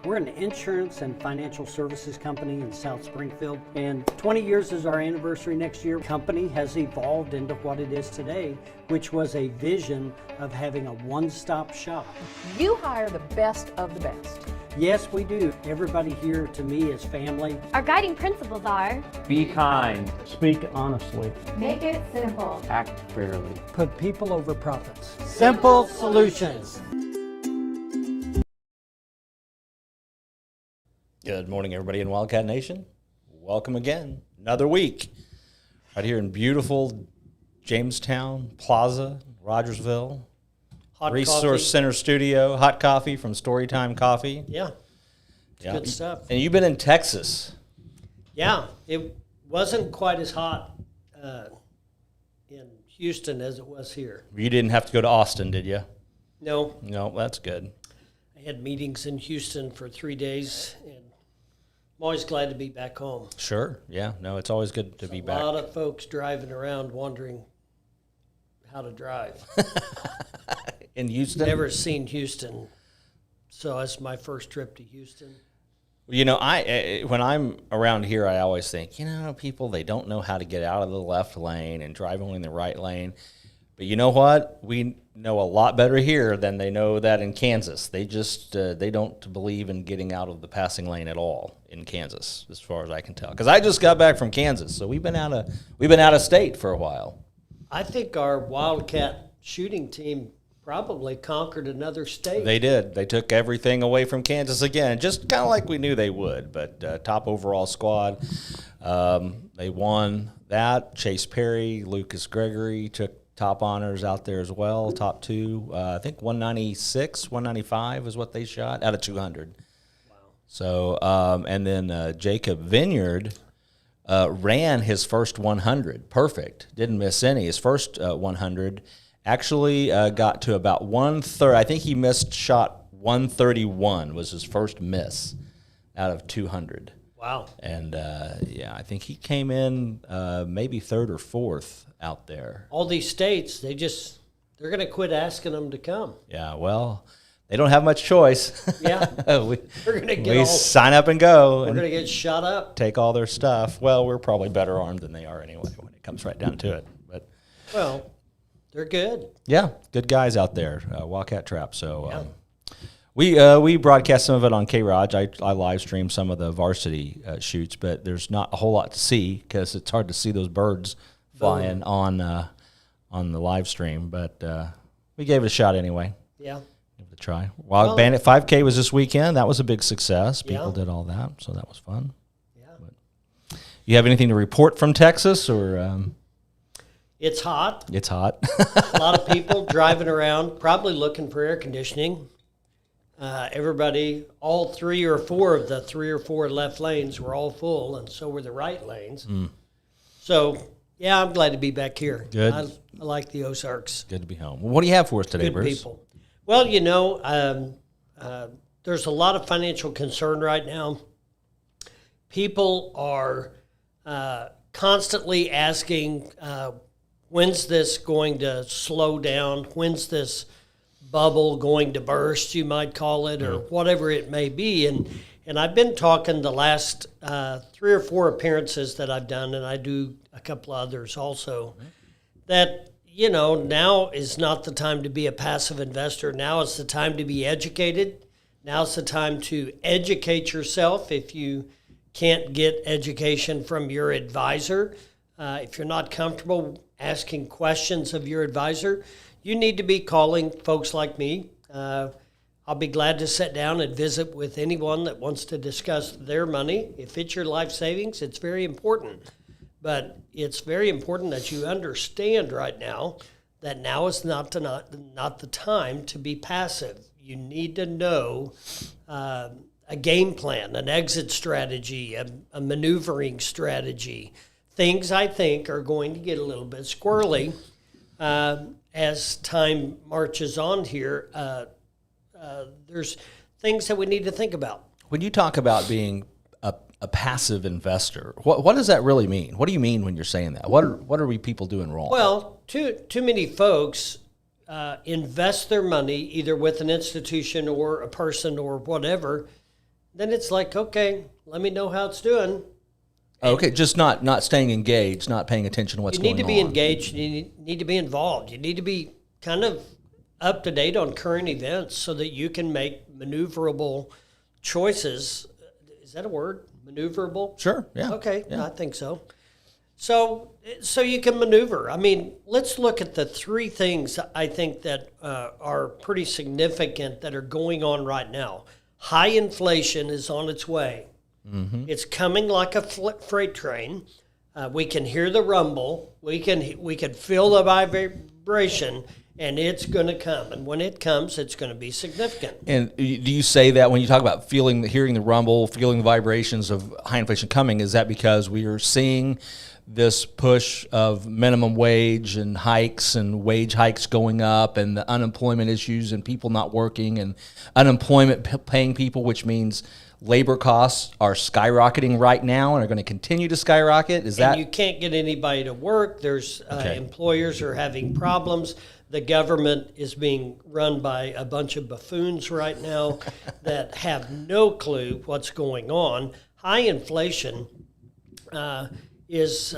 We're an insurance and financial services company in South Springfield, and 20 years is our anniversary next year. The company has evolved into what it is today, which was a vision of having a one-stop shop. You hire the best of the best. Yes, we do. Everybody here to me is family. Our guiding principles are: be kind, speak honestly, make it simple, act fairly, put people over profits. Simple solutions. Good morning, everybody in Wildcat Nation. Welcome again. Another week right here in beautiful Jamestown Plaza, Rogersville. Hot Resource coffee. Center Studio. Hot coffee from Storytime Coffee. Yeah, good stuff. And you've been in Texas. Yeah, it wasn't quite as hot in Houston as it was here. You didn't have to go to Austin, did you? No, No, that's good. I had meetings in Houston for 3 days, and I'm always glad to be back home. Sure. Yeah. No, it's always good to be back. A lot of folks driving around wondering how to drive. In Houston? Never seen Houston, so it's my first trip to Houston. You know, when I'm around here, I always think, people, they don't know how to get out of the left lane and drive only in the right lane. But you know what? We know a lot better here than they know that in Kansas. They just they don't believe in getting out of the passing lane at all in Kansas, as far as I can tell. Because I just got back from Kansas, so we've been out of state for a while. I think our Wildcat shooting team probably conquered another state. They did. They took everything away from Kansas again, just kind of like we knew they would. But top overall squad, they won that. Chase Perry, Lucas Gregory took top honors out there as well. Top two, I think 196, 195 is what they shot out of 200. Wow. So, and then Jacob Vineyard ran his first 100. Perfect. Didn't miss any. His first 100 actually got to about 1/3. I think he missed shot 131 was his first miss out of 200. Wow. And, I think he came in maybe third or fourth out there. All these states, they're going to quit asking them to come. Yeah, well, they don't have much choice. Yeah. we We're going to sign up and go. We're and going to get shot up. take all their stuff. Well, we're probably better armed than they are anyway when it comes right down to it. But Well, they're good. yeah, good guys out there, Wildcat Trap. So we broadcast some of it on K-ROG. I live stream some of the varsity shoots, but there's not a whole lot to see because it's hard to see those birds flying on the live stream. But we gave it a shot anyway. Yeah. Give it a try. Wild Bandit 5K was this weekend. That was a big success. People did all that, so that was fun. Yeah. But you have anything to report from Texas or? It's hot. It's hot. A lot of people driving around, probably looking for air conditioning. Everybody, all 3 or 4 of the 3 or 4 left lanes were all full, and so were the right lanes. So, yeah, I'm glad to be back here. Good. I like the Ozarks. Good to be home. Well, what do you have for us today, Good Bruce? people. Well, there's a lot of financial concern right now. People are constantly asking, when's this going to slow down? When's this bubble going to burst, you might call it, or whatever it may be? And I've been talking the last 3 or 4 appearances that I've done, and I do a couple others also, that, now is not the time to be a passive investor. Now is the time to be educated. Now is the time to educate yourself if you can't get education from your advisor. If you're not comfortable asking questions of your advisor, you need to be calling folks like me. I'll be glad to sit down and visit with anyone that wants to discuss their money. If it's your life savings, it's very important. But it's very important that you understand right now that now is not the time to be passive. You need to know a game plan, an exit strategy, a maneuvering strategy. Things I think are going to get a little bit squirrely as time marches on here. There's things that we need to think about. When you talk about being a passive investor, what does that really mean? What do you mean when you're saying that? What are we people doing wrong? Well, too many folks invest their money either with an institution or a person or whatever then it's like, okay, let me know how it's doing. Okay, just not staying engaged, not paying attention to what's You going need on. to be engaged. You need to be involved. You need to be kind of up to date on current events so that you can make maneuverable choices. Is that a word? Maneuverable? Sure, yeah. Okay, yeah. I think so. So you can maneuver. I mean, let's look at the three things I think that are pretty significant that are going on right now. High inflation is on its way. Mm-hmm. It's coming like a freight train. We can hear the rumble. We can feel the vibration, and it's going to come. And when it comes, it's going to be significant. And do you say that when you talk about hearing the rumble, feeling the vibrations of high inflation coming, is that because we are seeing this push of minimum wage and hikes and wage hikes going up and the unemployment issues and people not working and unemployment paying people, which means labor costs are skyrocketing right now and are going to continue to skyrocket? Is that And you can't get anybody to work. There's Okay. employers are having problems. The government is being run by a bunch of buffoons right now that have no clue what's going on. High inflation is,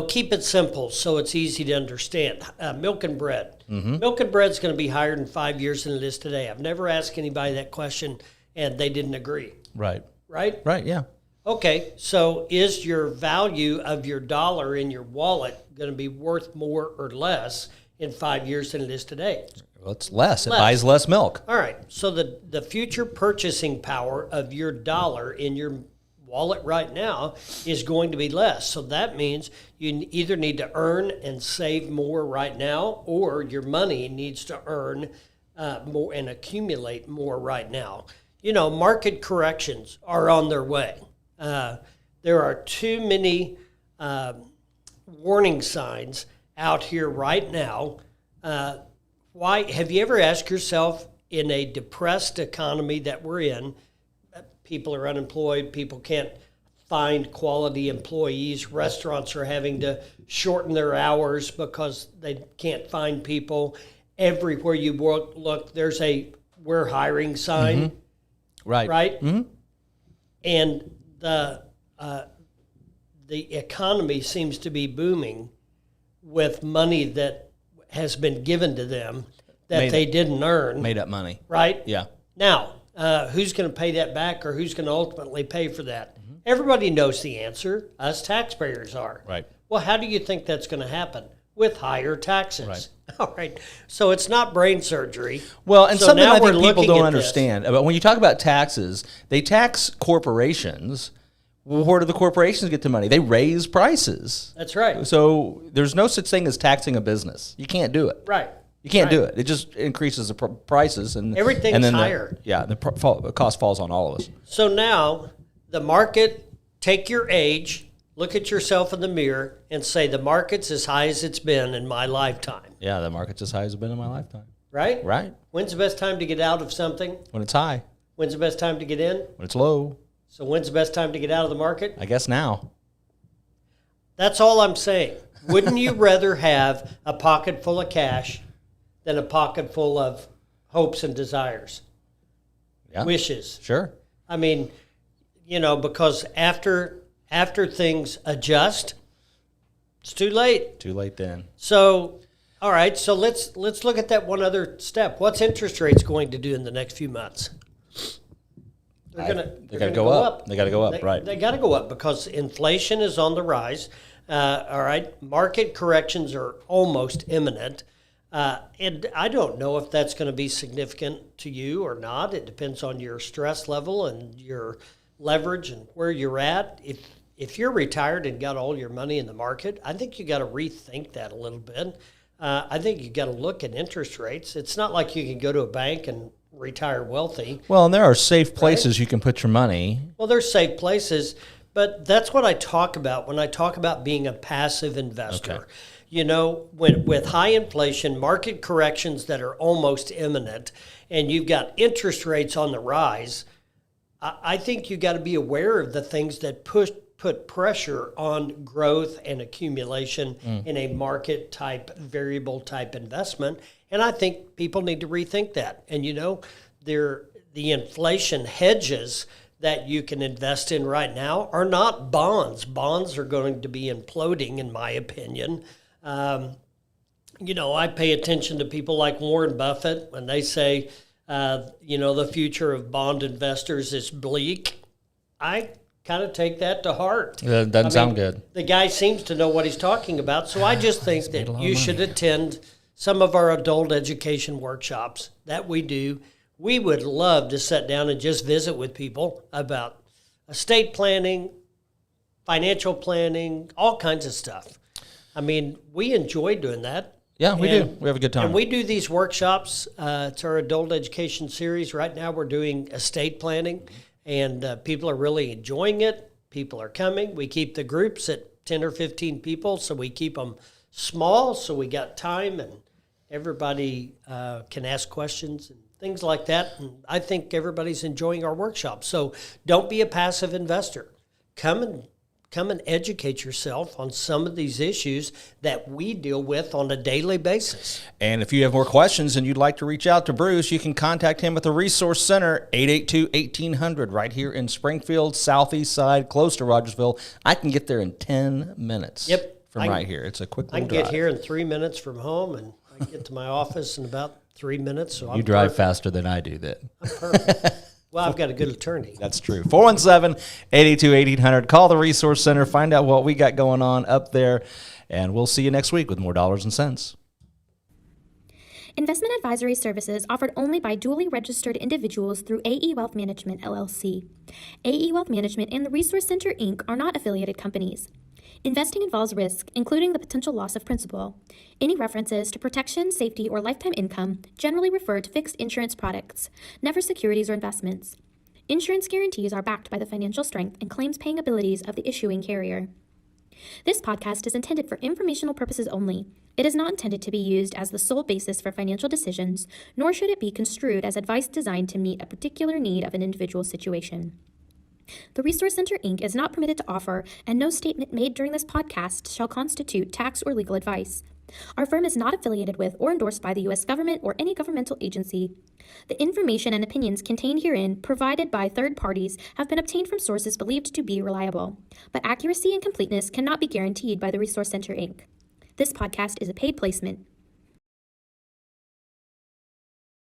keep it simple so it's easy to understand. Milk and bread. Mm-hmm. Milk and bread's going to be higher in 5 years than it is today. I've never asked anybody that question, and they didn't agree. right? Right? Right, yeah. Okay, so is your value of your dollar in your wallet going to be worth more or less in 5 years than it is today? Well, it's less. It Less. buys less milk. All right, so the future purchasing power of your dollar in your wallet right now is going to be less. So that means you either need to earn and save more right now, or your money needs to earn more and accumulate more right now. Market corrections are on their way. There are too many warning signs out here right now. Why have you ever asked yourself, in a depressed economy that we're in, people are unemployed, people can't find quality employees, restaurants are having to shorten their hours because they can't find people. Everywhere you look, there's a "we're hiring" sign. Mm-hmm. Right. Right? Mm-hmm. And the economy seems to be booming with money that has been given to them that they didn't earn. Made up money. Right? Yeah. Now, who's going to pay that back, or who's going to ultimately pay for that? Everybody knows the answer. Us taxpayers are. Right. Well, how do you think that's going to happen? With higher taxes. Right. All right. So it's not brain surgery. Well, and So something now I we're think people looking don't at this. understand. But when you talk about taxes, they tax corporations. Well, where do the corporations get the money? They raise prices. That's right. So there's no such thing as taxing a business. You can't do it. Right. You can't do Right. it. It just increases the prices, and Everything's and then higher. The cost falls on all of us. So now the market, take your age, look at yourself in the mirror, and say the market's as high as it's been in my lifetime. Yeah, the market's as high as it's been in my lifetime. Right? Right. When's the best time to get out of something? When it's high, When's the best time to get in? when it's low, So when's the best time to get out of the market? I guess now. That's all I'm saying. Wouldn't you rather have a pocket full of cash than a pocket full of hopes and desires, Yeah. wishes? Sure. I mean, because after things adjust, it's too late. Too late then. So, all right. So let's look at that one other step. What's interest rates going to do in the next few months? They're They gonna gotta go up. They gotta go up, right. They got to go up because inflation is on the rise. All right. Market corrections are almost imminent. And I don't know if that's going to be significant to you or not. It depends on your stress level and your leverage and where you're at. If you're retired and got all your money in the market, I think you got to rethink that a little bit. I think you got to look at interest rates. It's not like you can go to a bank and retire wealthy. Well, and there are safe places you can put your money. Well, there's safe places, but that's what I talk about when I talk about being a passive investor. Okay. With high inflation, market corrections that are almost imminent, and you've got interest rates on the rise, I think you got to be aware of the things that put pressure on growth and accumulation in a market type, variable type investment. And I think people need to rethink that. And the inflation hedges that you can invest in right now are not bonds. Bonds are going to be imploding, in my opinion. I pay attention to people like Warren Buffett when they say, the future of bond investors is bleak. I kind of take that to heart. It doesn't sound good. The guy seems to know what he's talking about, so I just think that you should attend some of our adult education workshops that we do. We would love to sit down and just visit with people about estate planning, financial planning, all kinds of stuff. I mean, we enjoy doing that. Yeah, we do. We have a good time. And we do these workshops. It's our adult education series. Right now we're doing estate planning, and people are really enjoying it. People are coming. We keep the groups at 10 or 15 people, so we keep them small so we got time and everybody can ask questions and things like that. And I think everybody's enjoying our workshops. So don't be a passive investor. Come and educate yourself on some of these issues that we deal with on a daily basis. And if you have more questions and you'd like to reach out to Bruce, you can contact him at the Resource Center, 882-1800, right here in Springfield, southeast side, close to Rogersville. I can get there in 10 minutes. Yep. Right here. It's a quick I little can drive. get here in 3 minutes from home, and I get to my office in about 3 minutes. So You I'm drive perfect. faster than I do then. Perfect. Well, I've got a good attorney. That's true. 417-882-1800. Call the Resource Center. Find out what we got going on up there. And we'll see you next week with more dollars and cents. Investment advisory services offered only by duly registered individuals through AE Wealth Management, LLC. AE Wealth Management and the Resource Center, Inc. are not affiliated companies. Investing involves risk, including the potential loss of principal. Any references to protection, safety, or lifetime income generally refer to fixed insurance products, never securities or investments. Insurance guarantees are backed by the financial strength and claims-paying abilities of the issuing carrier. This podcast is intended for informational purposes only. It is not intended to be used as the sole basis for financial decisions, nor should it be construed as advice designed to meet a particular need of an individual situation. The Resource Center, Inc. is not permitted to offer, and no statement made during this podcast shall constitute tax or legal advice. Our firm is not affiliated with or endorsed by the U.S. government or any governmental agency. The information and opinions contained herein, provided by third parties, have been obtained from sources believed to be reliable, but accuracy and completeness cannot be guaranteed by the Resource Center, Inc. This podcast is a paid placement.